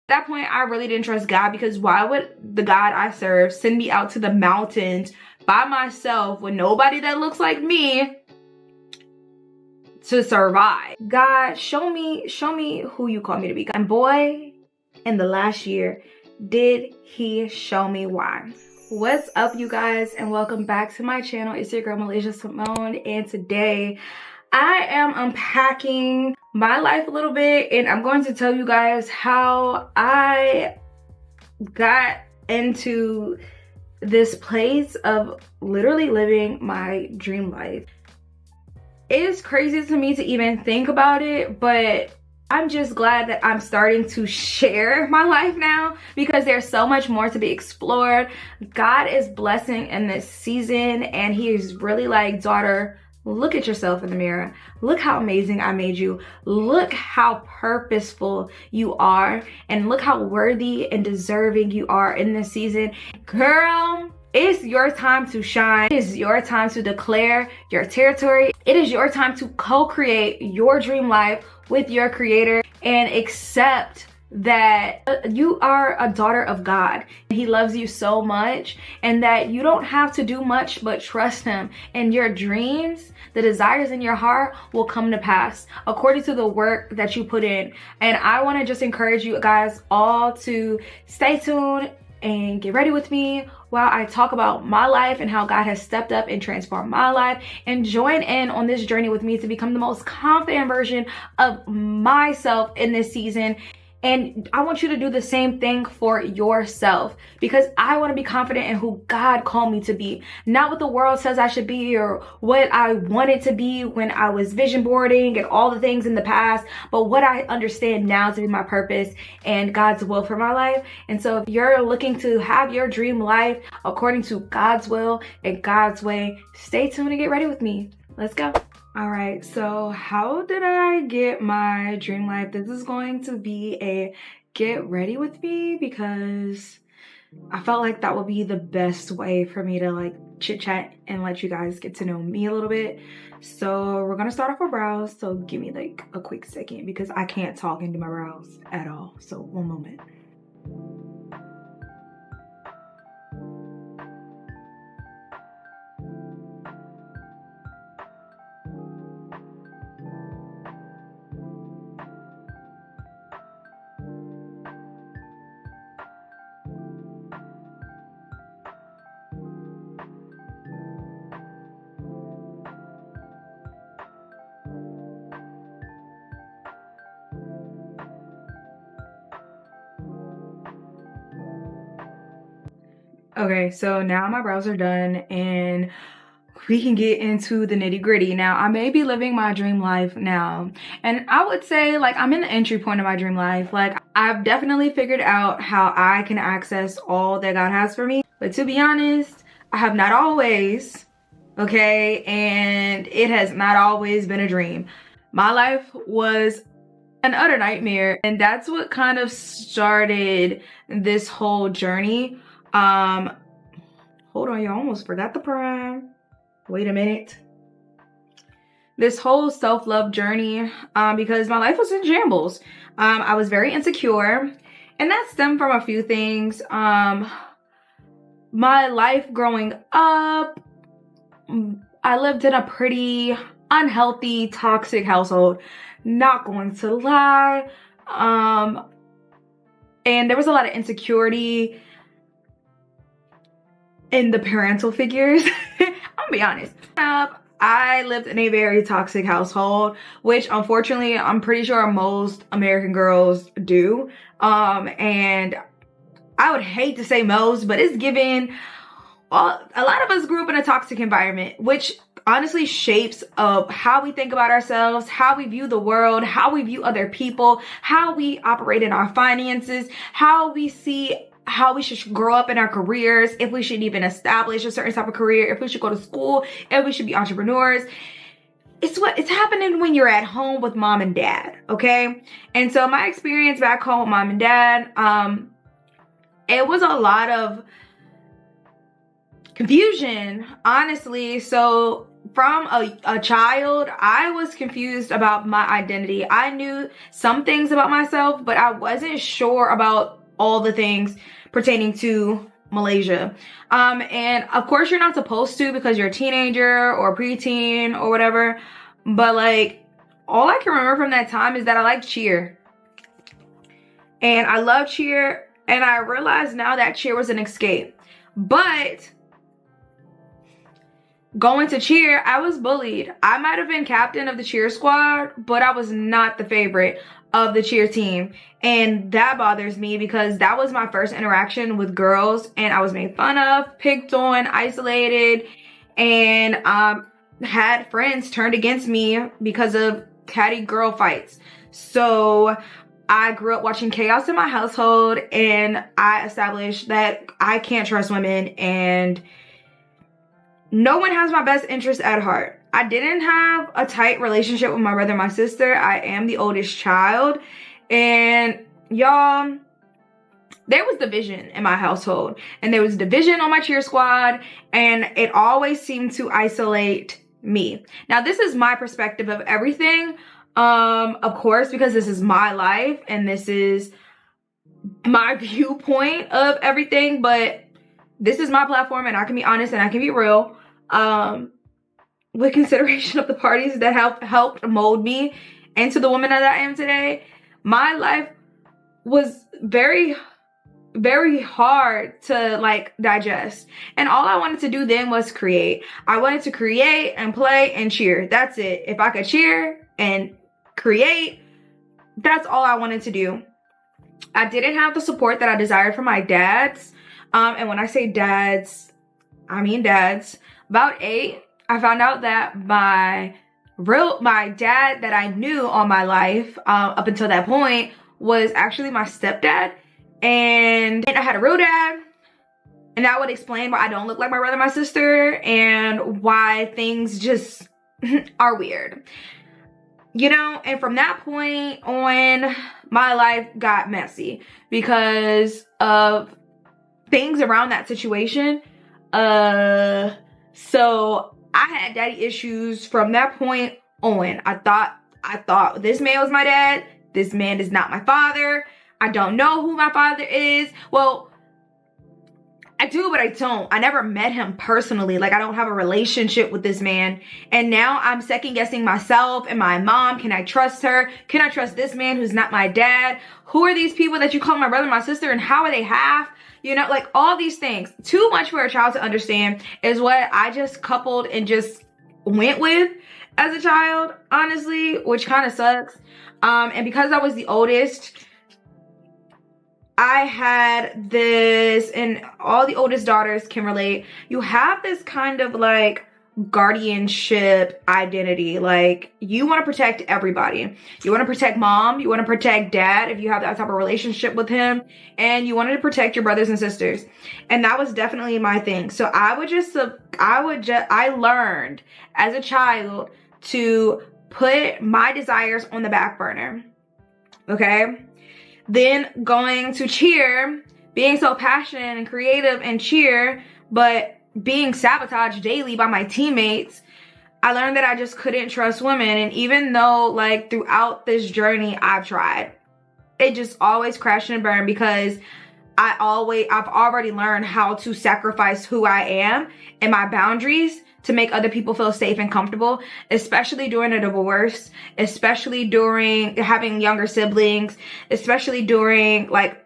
At that point, I really didn't trust God, because why would the God I serve send me out to the mountains by myself with nobody that looks like me to survive? God, show me who you call me to be. And boy, in the last year, did he show me why. What's up, you guys, and welcome back to my channel. It's your girl Malaysia Simone, and today I am unpacking my life a little bit, and I'm going to tell you guys how I got into this place of literally living my dream life. It is crazy to me to even think about it, but I'm just glad that I'm starting to share my life now, because there's so much more to be explored. God is blessing in this season, and he is really like, daughter, look at yourself in the mirror. Look how amazing I made you. Look how purposeful you are, and look how worthy and deserving you are in this season. Girl, it's your time to shine. It is your time to declare your territory. It is your time to co-create your dream life with your creator and accept that you are a daughter of God. He loves you so much, and that you don't have to do much but trust him, and your dreams, the desires in your heart, will come to pass according to the work that you put in. And I want to just encourage you guys all to stay tuned and get ready with me while I talk about my life and how God has stepped up and transformed my life, and join in on this journey with me to become the most confident version of myself in this season. And I want you to do the same thing for yourself, because I want to be confident in who God called me to be. Not what the world says I should be or what I wanted to be when I was vision boarding and all the things in the past, but what I understand now to be my purpose and God's will for my life. And so if you're looking to have your dream life according to God's will and God's way, stay tuned and get ready with me. Let's go. All right, so how did I get my dream life? This is going to be a get ready with me, because I felt like that would be the best way for me to like chit chat and let you guys get to know me a little bit. So we're gonna start off with brows. So give me like a quick second, because I can't talk into my brows at all. So one moment. Okay, so now my brows are done, and we can get into the nitty gritty. Now, I may be living my dream life now, and I would say like I'm in the entry point of my dream life. Like, I've definitely figured out how I can access all that God has for me. But to be honest, I have not always, okay? And it has not always been a dream. My life was an utter nightmare, and that's what kind of started this whole journey. Hold on, you almost forgot the prime. Wait a minute. This whole self-love journey, because my life was in shambles. I was very insecure, and that stemmed from a few things. My life growing up, I lived in a pretty unhealthy, toxic household, not going to lie. And there was a lot of insecurity in the parental figures. I'm gonna be honest. I lived in a very toxic household, which unfortunately I'm pretty sure most American girls do. And I would hate to say most, but it's given, well, a lot of us grew up in a toxic environment, which honestly shapes of how we think about ourselves, how we view the world, how we view other people, how we operate in our finances, how we see how we should grow up in our careers, if we should even establish a certain type of career, if we should go to school, if we should be entrepreneurs. It's happening when you're at home with mom and dad, okay? And so my experience back home with mom and dad, it was a lot of confusion, honestly. So from a child, I was confused about my identity. I knew some things about myself, but I wasn't sure about all the things pertaining to Malaysia. And of course you're not supposed to, because you're a teenager or preteen or whatever. But like, all I can remember from that time is that I liked cheer. And I love cheer. And I realized now that cheer was an escape. But going to cheer, I was bullied. I might have been captain of the cheer squad, but I was not the favorite of the cheer team. And that bothers me because that was my first interaction with girls, and I was made fun of, picked on, isolated, and had friends turned against me because of catty girl fights. So I grew up watching chaos in my household, and I established that I can't trust women, and no one has my best interest at heart. I didn't have a tight relationship with my brother and my sister. I am the oldest child. And y'all, there was division in my household. And there was division on my cheer squad. And it always seemed to isolate me. Now, this is my perspective of everything. Of course, because this is my life and this is my viewpoint of everything. But this is my platform, and I can be honest and I can be real. With consideration of the parties that have helped mold me into the woman that I am today, my life was very, very hard to like digest. And all I wanted to do then was create. I wanted to create and play and cheer. That's it. If I could cheer and create, that's all I wanted to do. I didn't have the support that I desired from my dads. And when I say dads, I mean dads. About 8, I found out that my dad that I knew all my life, up until that point, was actually my stepdad. And I had a real dad. And that would explain why I don't look like my brother and my sister, and why things just are weird. You know, and from that point on, my life got messy because of things around that situation. So I had daddy issues from that point on. I thought this man was my dad. This man is not my father. I don't know who my father is. Well, I do, but I don't. I never met him personally. Like, I don't have a relationship with this man. And now I'm second guessing myself and my mom. Can I trust her? Can I trust this man who's not my dad? Who are these people that you call my brother and my sister, and how are they half? You know, like all these things. Too much for a child to understand is what I just coupled and just went with as a child, honestly, which kind of sucks. And because I was the oldest, I had this, and all the oldest daughters can relate. You have this kind of like guardianship identity. Like, you want to protect everybody. You want to protect mom. You want to protect dad if you have that type of relationship with him. And you wanted to protect your brothers and sisters. And that was definitely my thing. So I learned as a child to put my desires on the back burner. Okay? Then going to cheer, being so passionate and creative and cheer, but being sabotaged daily by my teammates, I learned that I just couldn't trust women. And even though like throughout this journey I've tried, it just always crashed and burned, because I've already learned how to sacrifice who I am and my boundaries to make other people feel safe and comfortable, especially during a divorce, especially during having younger siblings, especially during like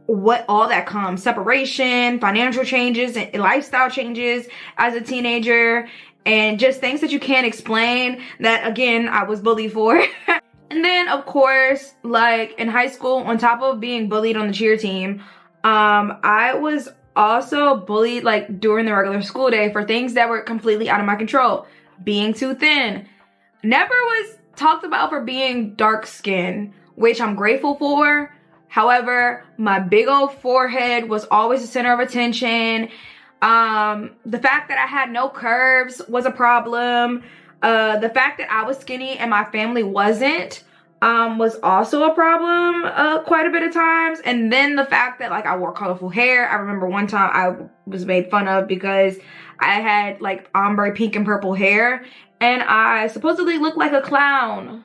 what all that comes, separation, financial changes, and lifestyle changes as a teenager, and just things that you can't explain that, again, I was bullied for. And then, of course, like in high school, on top of being bullied on the cheer team, I was also bullied like during the regular school day for things that were completely out of my control. Being too thin. Never was talked about for being dark skinned, which I'm grateful for. However, my big old forehead was always the center of attention. The fact that I had no curves was a problem. The fact that I was skinny and my family wasn't was also a problem quite a bit of times. And then the fact that like I wore colorful hair. I remember one time I was made fun of because I had like ombre pink and purple hair, and I supposedly looked like a clown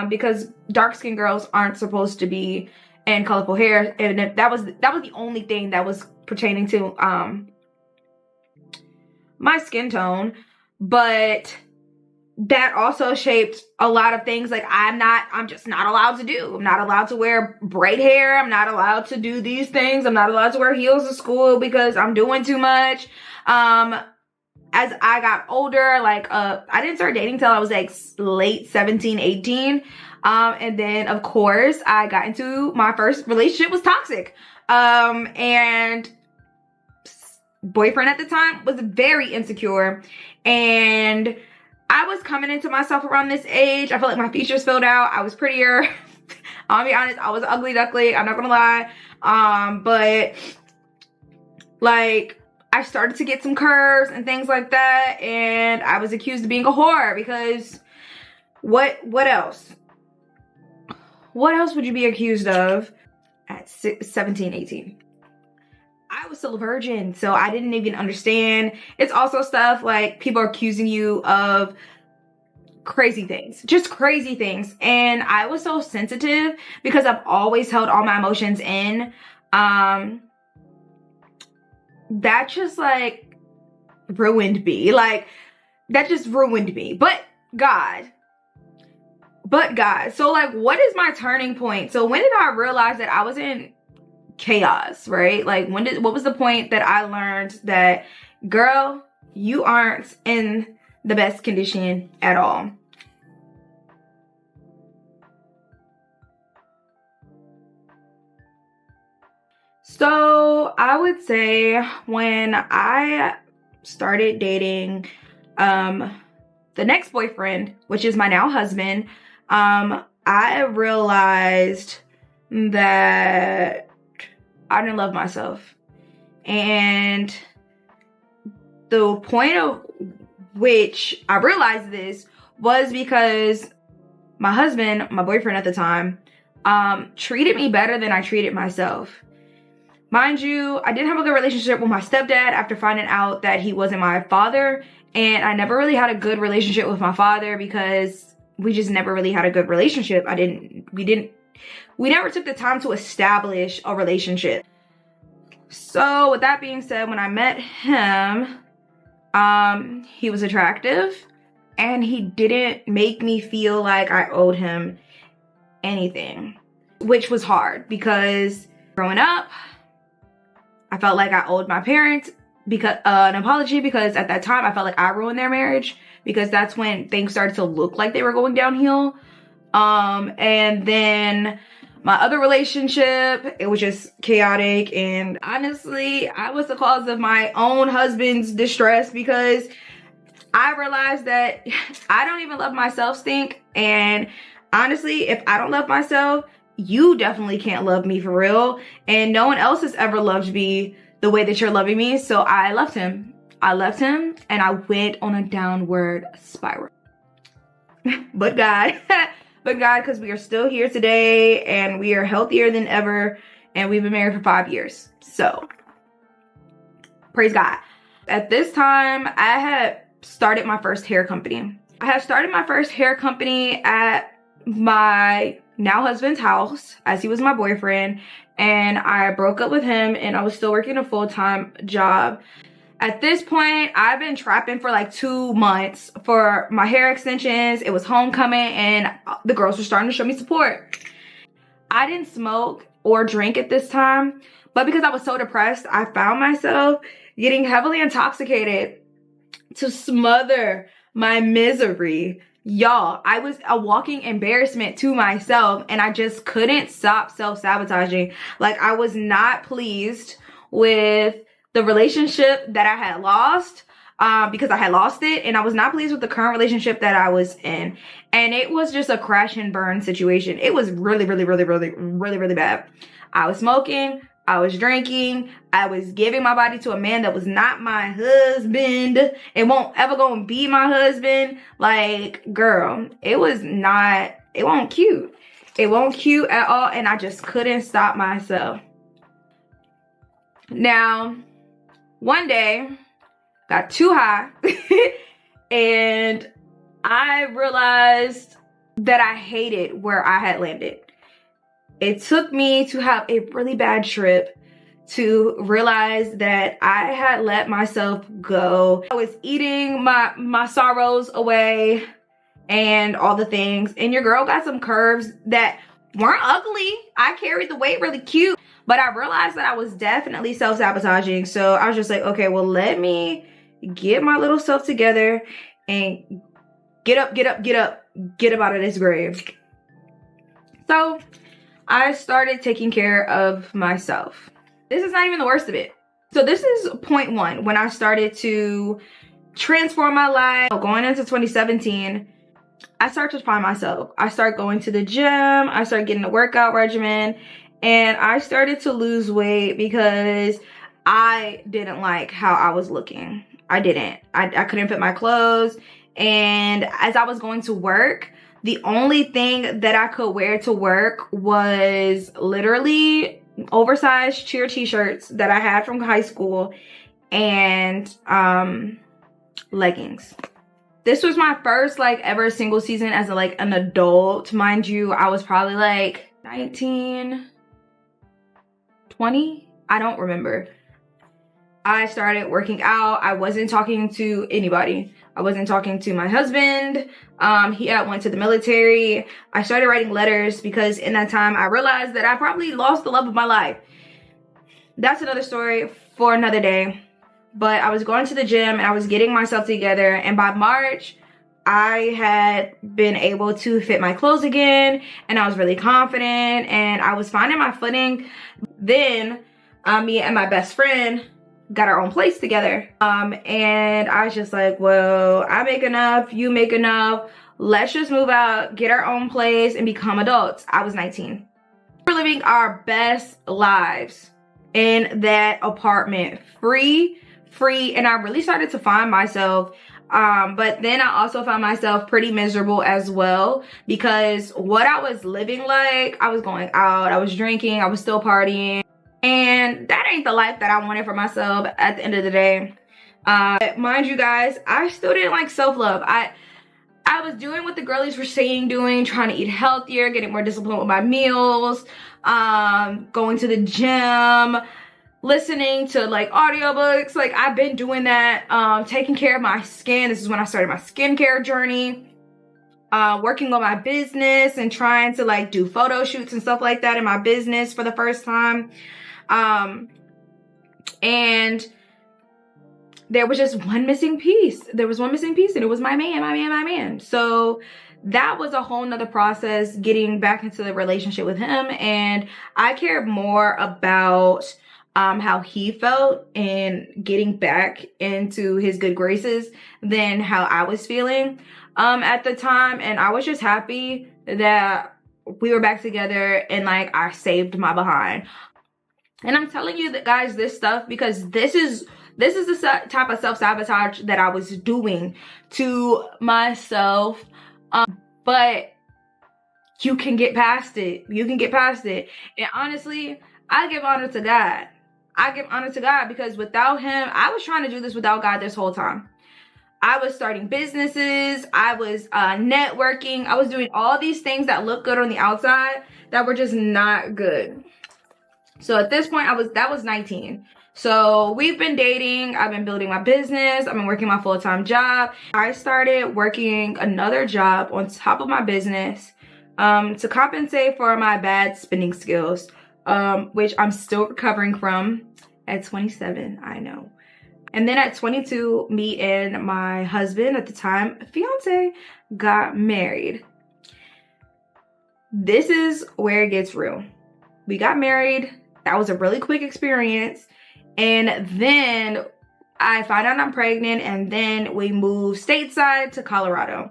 because dark-skinned girls aren't supposed to be in colorful hair. And if that was the only thing that was pertaining to my skin tone. But that also shaped a lot of things. Like I'm just not allowed to do. I'm not allowed to wear braid hair. I'm not allowed to do these things. I'm not allowed to wear heels to school because I'm doing too much. As I got older, like, I didn't start dating till I was like late 17, 18. And then of course I got into my first relationship was toxic. And boyfriend at the time was very insecure, and I was coming into myself around this age. I felt like my features filled out. I was prettier. I'll be honest, I was an ugly duckling. I'm not gonna lie. But like I started to get some curves and things like that, and I was accused of being a whore because what else? What else would you be accused of at 17, 18? I was still a virgin, so I didn't even understand. It's also stuff like people are accusing you of crazy things, just crazy things. And I was so sensitive because I've always held all my emotions in. That just like ruined me. Like that just ruined me. But God. So like, what is my turning point? So when did I realize that I was in chaos, right? Like what was the point that I learned that, girl, you aren't in the best condition at all? So I would say when I started dating the next boyfriend, which is my now husband, I realized that I didn't love myself. And the point of which I realized this was because my husband, my boyfriend at the time, treated me better than I treated myself. Mind you, I didn't have a good relationship with my stepdad after finding out that he wasn't my father. And I never really had a good relationship with my father because we just never really had a good relationship. We never took the time to establish a relationship. So with that being said, when I met him, he was attractive and he didn't make me feel like I owed him anything, which was hard because growing up, I felt like I owed my parents because an apology, because at that time I felt like I ruined their marriage because that's when things started to look like they were going downhill. And then my other relationship, it was just chaotic, and honestly, I was the cause of my own husband's distress because I realized that I don't even love myself, Stink. And honestly, if I don't love myself, you definitely can't love me for real. And no one else has ever loved me the way that you're loving me. So I left him. And I went on a downward spiral. But God, because we are still here today and we are healthier than ever. And we've been married for 5 years. So praise God. At this time, I had started my first hair company. I had started my first hair company at my now husband's house as he was my boyfriend, and I broke up with him and I was still working a full-time job. At this point, I've been trapping for like 2 months for my hair extensions. It was homecoming and the girls were starting to show me support. I didn't smoke or drink at this time, but because I was so depressed, I found myself getting heavily intoxicated to smother my misery. Y'all, I was a walking embarrassment to myself and I just couldn't stop self-sabotaging. Like, I was not pleased with the relationship that I had lost because I had lost it, and I was not pleased with the current relationship that I was in. And it was just a crash and burn situation. It was really, really, really, really, really, really bad. I was smoking. I was drinking. I was giving my body to a man that was not my husband. It won't ever gonna be my husband. Like, girl, it wasn't cute. It won't cute at all, and I just couldn't stop myself. Now, one day, got too high, and I realized that I hated where I had landed. It took me to have a really bad trip to realize that I had let myself go. I was eating my sorrows away and all the things, and your girl got some curves that weren't ugly. I carried the weight really cute, but I realized that I was definitely self-sabotaging. So I was just like, okay, well, let me get my little self together and get up out of this grave. So I started taking care of myself. This is not even the worst of it. So this is point one, when I started to transform my life. Going into 2017, I started to find myself. I started going to the gym. I started getting a workout regimen, and I started to lose weight because I didn't like how I was looking. I didn't. I couldn't fit my clothes. And as I was going to work, the only thing that I could wear to work was literally oversized cheer t-shirts that I had from high school and leggings. This was my first like ever single season as an adult. Mind you, I was probably like 19, 20, I don't remember. I started working out. I wasn't talking to anybody. I wasn't talking to my husband. He went to the military. I started writing letters because in that time I realized that I probably lost the love of my life. That's another story for another day. But I was going to the gym and I was getting myself together. And by March, I had been able to fit my clothes again. And I was really confident and I was finding my footing. Then me and my best friend got our own place together. And I was just like, well, I make enough, you make enough. Let's just move out, get our own place, and become adults. I was 19. We're living our best lives in that apartment, free, and I really started to find myself. But then I also found myself pretty miserable as well, because what I was living like, I was going out, I was drinking, I was still partying. And that ain't the life that I wanted for myself at the end of the day. Mind you guys, I still didn't like self-love. I was doing what the girlies were saying, trying to eat healthier, getting more disciplined with my meals, going to the gym, listening to like audiobooks. Like I've been doing that, taking care of my skin. This is when I started my skincare journey. Working on my business and trying to like do photo shoots and stuff like that in my business for the first time. And there was just one missing piece. There was one missing piece, and it was my man. So that was a whole nother process, getting back into the relationship with him. And I cared more about how he felt and getting back into his good graces than how I was feeling at the time. And I was just happy that we were back together and like I saved my behind. And I'm telling you that, guys, this stuff, because this is the type of self-sabotage that I was doing to myself. But you can get past it. You can get past it. And honestly, I give honor to God. I give honor to God, because without him, I was trying to do this without God this whole time. I was starting businesses. I was networking. I was doing all these things that look good on the outside that were just not good. So at this point, that was 19. So we've been dating. I've been building my business. I've been working my full-time job. I started working another job on top of my business to compensate for my bad spending skills, which I'm still recovering from at 27, I know. And then at 22, me and my husband at the time, fiance, got married. This is where it gets real. We got married. That was a really quick experience. And then I find out I'm pregnant, and then we moved stateside to Colorado.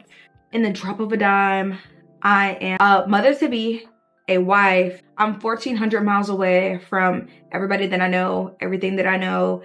In the drop of a dime, I am a mother-to-be, a wife. I'm 1,400 miles away from everybody that I know, everything that I know.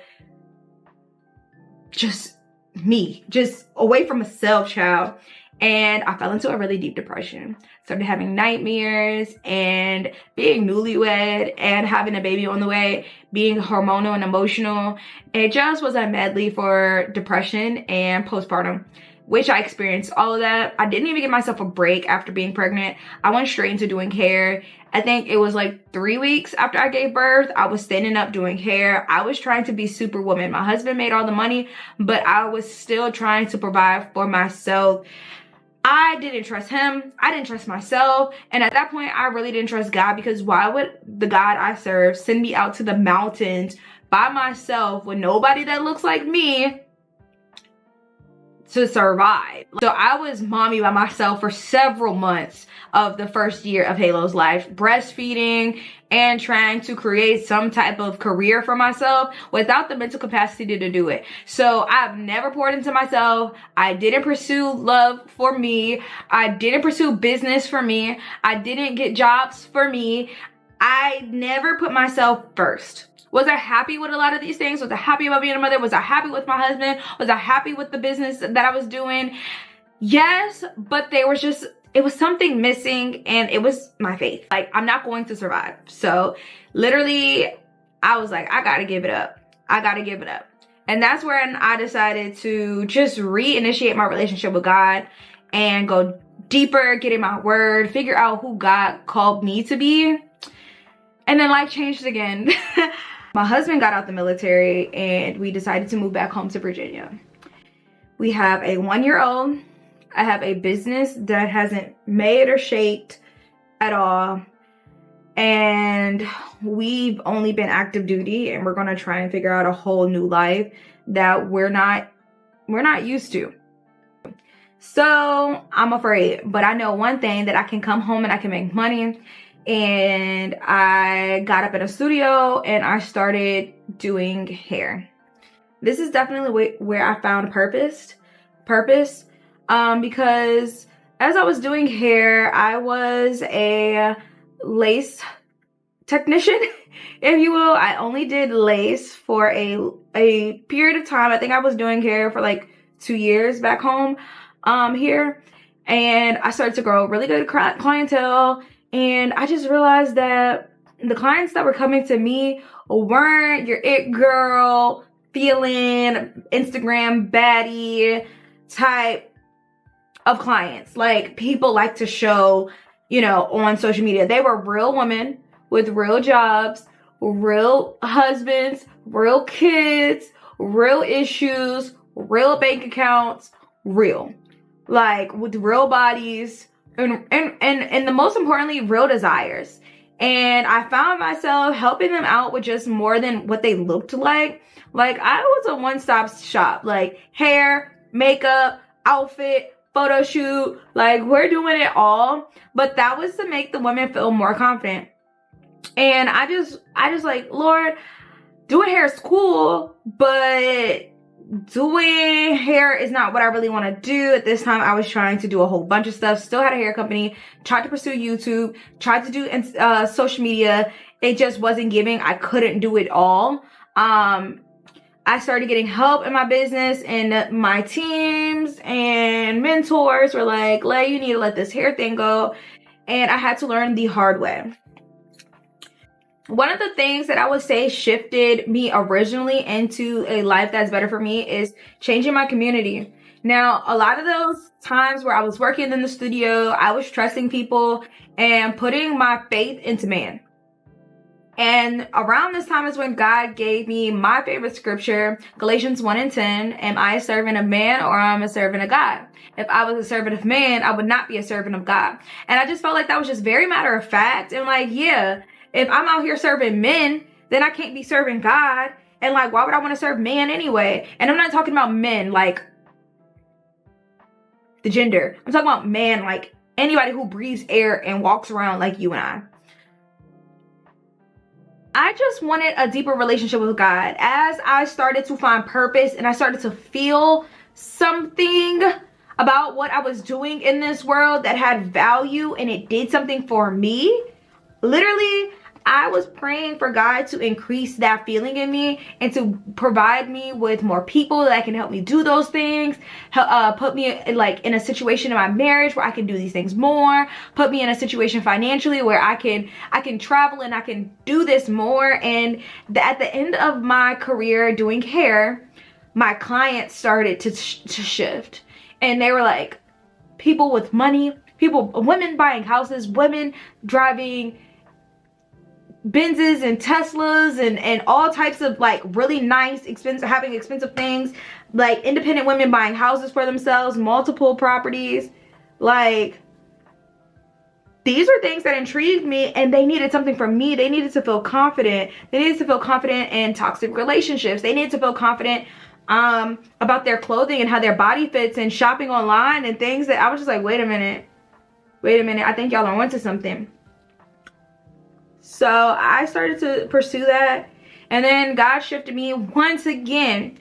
Just me, just away from myself, child. and I fell into a really deep depression. Started having nightmares and being newlywed and having a baby on the way, being hormonal and emotional. It just was a medley for depression and postpartum, which I experienced all of that. I didn't even give myself a break after being pregnant. I went straight into doing hair. I think it was like 3 weeks after I gave birth, I was standing up doing hair. I was trying to be superwoman. My husband made all the money, but I was still trying to provide for myself. I didn't trust him. I didn't trust myself. And at that point, I really didn't trust God, because why would the God I serve send me out to the mountains by myself with nobody that looks like me to survive? So I was mommy by myself for several months of the first year of Halo's life, breastfeeding and trying to create some type of career for myself without the mental capacity to do it. So I've never poured into myself. I didn't pursue love for me. I didn't pursue business for me. I didn't get jobs for me. I never put myself first. Was I happy with a lot of these things? Was I happy about being a mother? Was I happy with my husband? Was I happy with the business that I was doing? Yes, but it was something missing, and it was my faith. Like, I'm not going to survive. So literally, I was like, I gotta give it up. I gotta give it up. And that's when I decided to just reinitiate my relationship with God and go deeper, get in my word, figure out who God called me to be. And then life changed again. My husband got out the military and we decided to move back home to Virginia. We have a 1-year-old. I have a business that hasn't made or shaped at all. And we've only been active duty, and we're going to try and figure out a whole new life that we're not used to. So I'm afraid, but I know one thing, that I can come home and I can make money. And I got up in a studio and I started doing hair. This is definitely where I found purpose. Because as I was doing hair, I was a lace technician, if you will. I only did lace for a period of time. I think I was doing hair for like 2 years back home here. And I started to grow really good clientele. And I just realized that the clients that were coming to me weren't your it girl, feeling Instagram baddie type of clients. Like, people like to show, on social media. They were real women with real jobs, real husbands, real kids, real issues, real bank accounts, real. Like, with real bodies. And the most importantly, real desires. And I found myself helping them out with just more than what they looked like. Like, I was a one-stop shop. Like, hair, makeup, outfit, photo shoot. Like, we're doing it all. But that was to make the women feel more confident. And I just like, Lord, doing hair is cool, but doing hair is not what I really want to do. At this time, I was trying to do a whole bunch of stuff. Still had a hair company, tried to pursue YouTube, tried to do social media. It just wasn't giving. I couldn't do it all. I started getting help in my business, and my teams and mentors were like, Lay, you need to let this hair thing go. And I had to learn the hard way. One of the things that I would say shifted me originally into a life that's better for me is changing my community. Now, a lot of those times where I was working in the studio, I was trusting people and putting my faith into man. And around this time is when God gave me my favorite scripture, Galatians 1:10. Am I a servant of man, or am I a servant of God? If I was a servant of man, I would not be a servant of God. And I just felt like that was just very matter of fact. And like, yeah, if I'm out here serving men, then I can't be serving God. And like, why would I want to serve man anyway? And I'm not talking about men like the gender. I'm talking about man like anybody who breathes air and walks around like you and I. I just wanted a deeper relationship with God. As I started to find purpose and I started to feel something about what I was doing in this world that had value and it did something for me, literally, I was praying for God to increase that feeling in me and to provide me with more people that can help me do those things, put me like in a situation in my marriage where I can do these things more, put me in a situation financially where I can travel and I can do this more. And at the end of my career doing hair, my clients started to shift, and they were like people with money, women buying houses, women driving Benzes and Teslas and all types of like really nice, having expensive things, like independent women buying houses for themselves, multiple properties. Like, these are things that intrigued me, and they needed something from me. They needed to feel confident. They needed to feel confident in toxic relationships. They needed to feel confident about their clothing and how their body fits, and shopping online and things that I was just like, wait a minute, I think y'all are onto something. So I started to pursue that, and then God shifted me once again.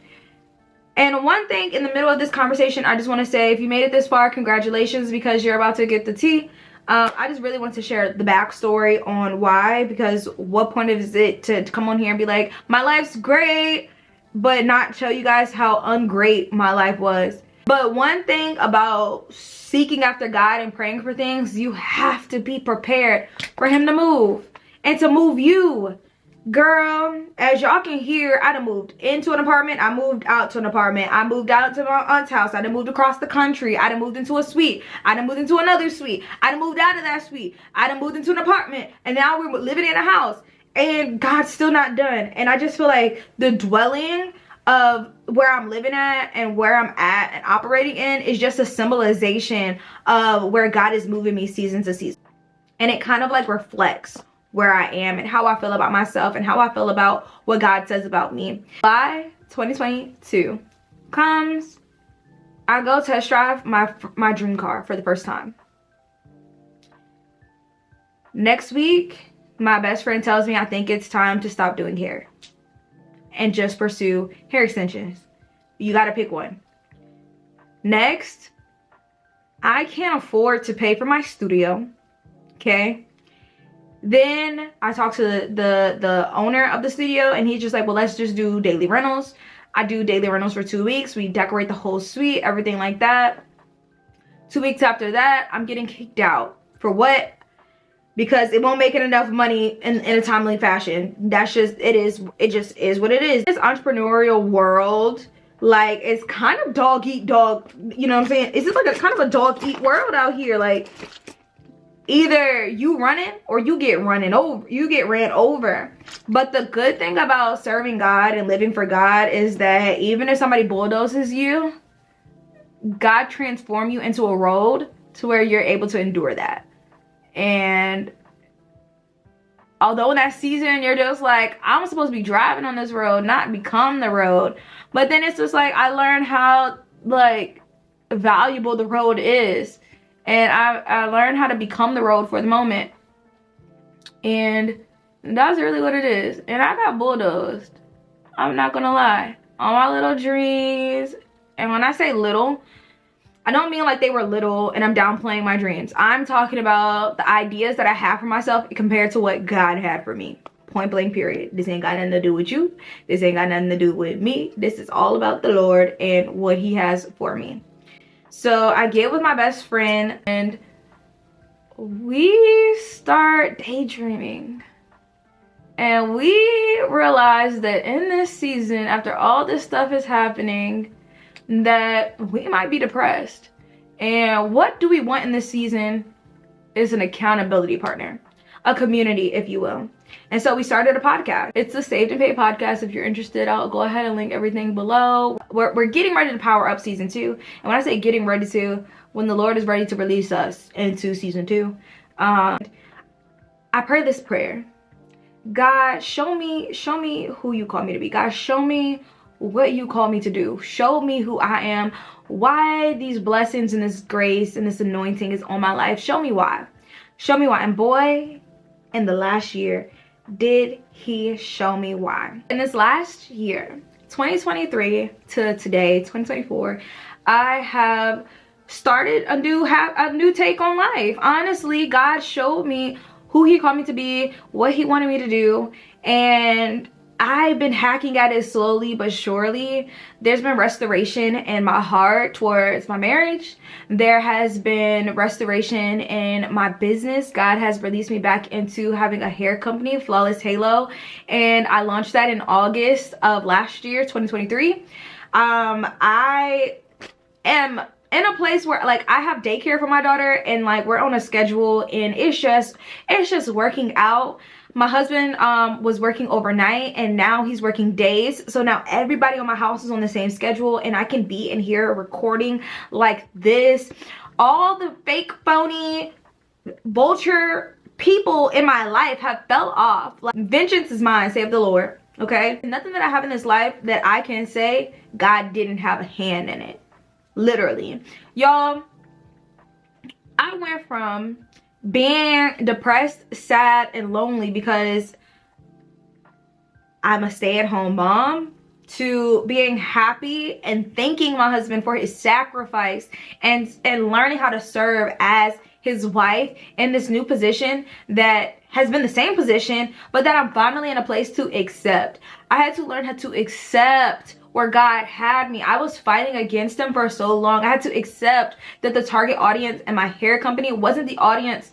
And one thing in the middle of this conversation, I just want to say, if you made it this far, congratulations, because you're about to get the tea. I just really want to share the backstory on why, because what point is it to come on here and be like, my life's great, but not tell you guys how ungreat my life was. But one thing about seeking after God and praying for things, you have to be prepared for him to move. And to move you. Girl, as y'all can hear, I done moved into an apartment. I moved out to an apartment. I moved out to my aunt's house. I done moved across the country. I done moved into a suite. I done moved into another suite. I done moved out of that suite. I done moved into an apartment. And now we're living in a house. And God's still not done. And I just feel like the dwelling of where I'm living at and where I'm at and operating in is just a symbolization of where God is moving me season to season. And it kind of like reflects where I am and how I feel about myself and how I feel about what God says about me. By 2022 comes, I go test drive my dream car for the first time. Next week, my best friend tells me I think it's time to stop doing hair and just pursue hair extensions. You gotta pick one. Next, I can't afford to pay for my studio, okay? Then I talked to the owner of the studio, and he's just like, well, let's just do daily rentals. I do daily rentals for 2 weeks. We decorate the whole suite, everything like that. 2 weeks after that, I'm getting kicked out. For what? Because it won't make it enough money in a timely fashion. That's just, it just is what it is. This entrepreneurial world, like, it's kind of dog eat dog, you know what I'm saying? It's just like a kind of a dog eat world out here. Like, either you running or you get ran over. But the good thing about serving God and living for God is that even if somebody bulldozes you, God transform you into a road to where you're able to endure that. And although in that season you're just like, I'm supposed to be driving on this road, not become the road. But then it's just like, I learned how like valuable the road is. And I learned how to become the road for the moment. And that's really what it is. And I got bulldozed. I'm not gonna lie. All my little dreams. And when I say little, I don't mean like they were little and I'm downplaying my dreams. I'm talking about the ideas that I have for myself compared to what God had for me. Point blank period. This ain't got nothing to do with you. This ain't got nothing to do with me. This is all about the Lord and what he has for me. So I get with my best friend and we start daydreaming. And we realize that in this season, after all this stuff is happening, that we might be depressed. And what do we want in this season is an accountability partner. A community, if you will. And so we started a podcast. It's the Saved and Paid podcast. If you're interested, I'll go ahead and link everything below. We're getting ready to power up season 2. And when I say getting ready to, when the Lord is ready to release us into season 2, I pray this prayer. God, show me who you call me to be. God, show me what you call me to do. Show me who I am. Why these blessings and this grace and this anointing is on my life. Show me why. Show me why. And boy, in the last year, did he show me why. In this last year, 2023 to today, 2024, I have started a new take on life. Honestly, God showed me who he called me to be, what he wanted me to do. And I've been hacking at it slowly but surely. There's been restoration in my heart towards my marriage. There has been restoration in my business. God has released me back into having a hair company, Flawless Halo, and I launched that in August of last year, 2023. I am in a place where like I have daycare for my daughter, and like we're on a schedule, and it's just working out. My husband was working overnight, and now he's working days. So now everybody on my house is on the same schedule, and I can be in here recording like this. All the fake, phony, vulture people in my life have fell off. Like, vengeance is mine, save the Lord. Okay? Nothing that I have in this life that I can say God didn't have a hand in it. Literally. Y'all, I went from being depressed, sad, and lonely because I'm a stay-at-home mom to being happy and thanking my husband for his sacrifice and learning how to serve as his wife in this new position that has been the same position, but that I'm finally in a place to accept. I had to learn how to accept where God had me. I was fighting against him for so long. I had to accept that the target audience and my hair company wasn't the audience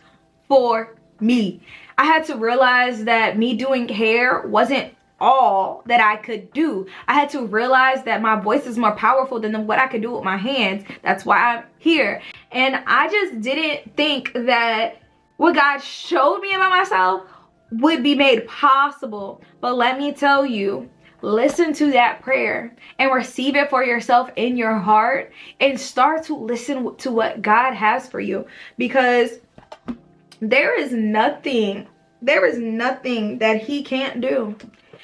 for me. I had to realize that me doing hair wasn't all that I could do. I had to realize that my voice is more powerful than what I could do with my hands. That's why I'm here. And I just didn't think that what God showed me about myself would be made possible. But let me tell you, listen to that prayer and receive it for yourself in your heart, and start to listen to what God has for you, because there is nothing that he can't do.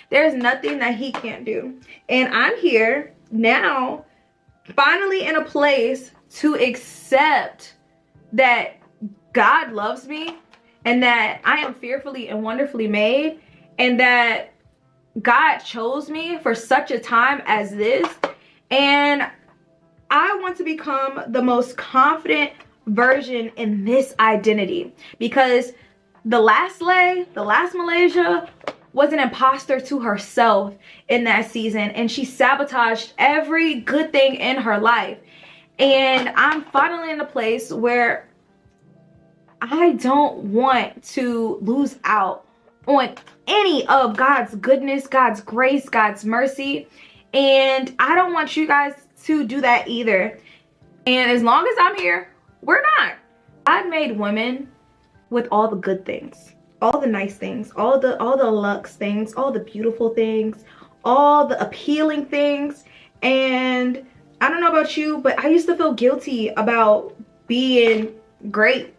There's nothing that he can't do. And I'm here now, finally in a place to accept that God loves me, and that I am fearfully and wonderfully made, and that God chose me for such a time as this. And I want to become the most confident version in this identity, because the last Malaysia was an imposter to herself in that season, and she sabotaged every good thing in her life. And I'm finally in a place where I don't want to lose out on any of God's goodness, God's grace, God's mercy, and I don't want you guys to do that either. And as long as I'm here, we're not. God made women with all the good things, all the nice things, all the luxe things, all the beautiful things, all the appealing things. And I don't know about you, but I used to feel guilty about being great.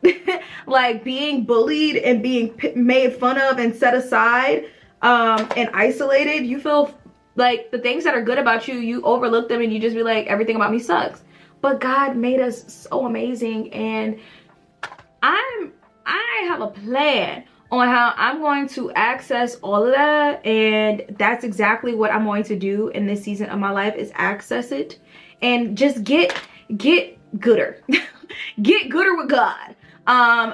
Like being bullied and being made fun of and set aside and isolated. You feel like the things that are good about you, you overlook them, and you just be like, everything about me sucks. But God made us so amazing, and I have a plan on how I'm going to access all of that, and that's exactly what I'm going to do in this season of my life, is access it and just get gooder. Get gooder with God.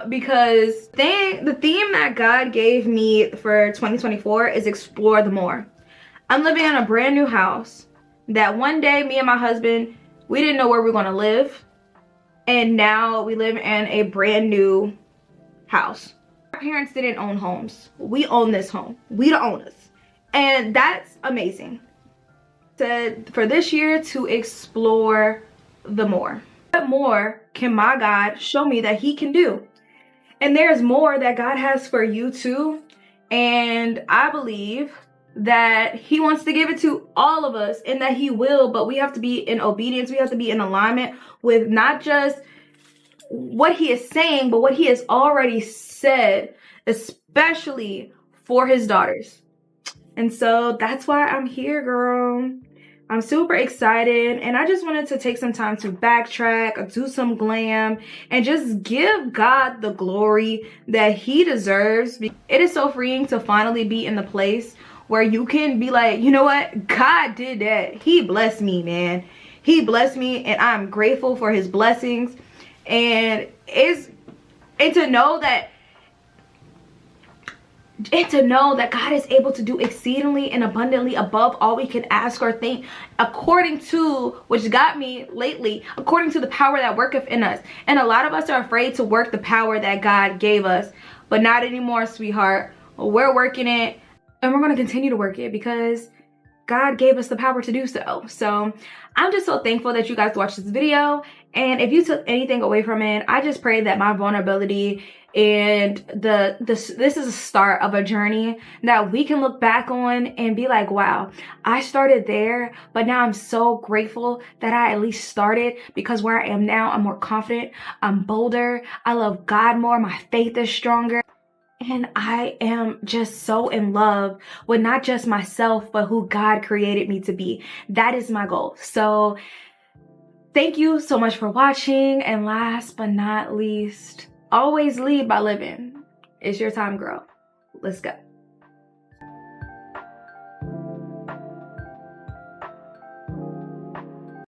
Because the theme that God gave me for 2024 is explore the more. I'm living in a brand new house that one day me and my husband, we didn't know where we were going to live, and now we live in a brand new house. Our parents didn't own homes. We own this home. We the owners, and that's amazing. Said for this year to explore the more. What more can my God show me that he can do? And there's more that God has for you too. And I believe that he wants to give it to all of us, and that he will, but we have to be in obedience. We have to be in alignment with not just what he is saying, but what he has already said, especially for his daughters. And so that's why I'm here, girl. I'm super excited, and I just wanted to take some time to backtrack, do some glam, and just give God the glory that he deserves. It is so freeing to finally be in the place where you can be like, you know what? God did that. He blessed me, man. He blessed me, and I'm grateful for his blessings. And to know that and to know that God is able to do exceedingly and abundantly above all we can ask or think, according to, which got me lately, according to the power that worketh in us. And a lot of us are afraid to work the power that God gave us, but not anymore, sweetheart. We're working it, and we're going to continue to work it because God gave us the power to do so. So I'm just so thankful that you guys watched this video. And if you took anything away from it, I just pray that my vulnerability and this is a start of a journey that we can look back on and be like, wow, I started there, but now I'm so grateful that I at least started, because where I am now, I'm more confident, I'm bolder, I love God more, my faith is stronger. And I am just so in love with not just myself, but who God created me to be. That is my goal. So thank you so much for watching. And last but not least, always lead by living. It's your time, girl. Let's go.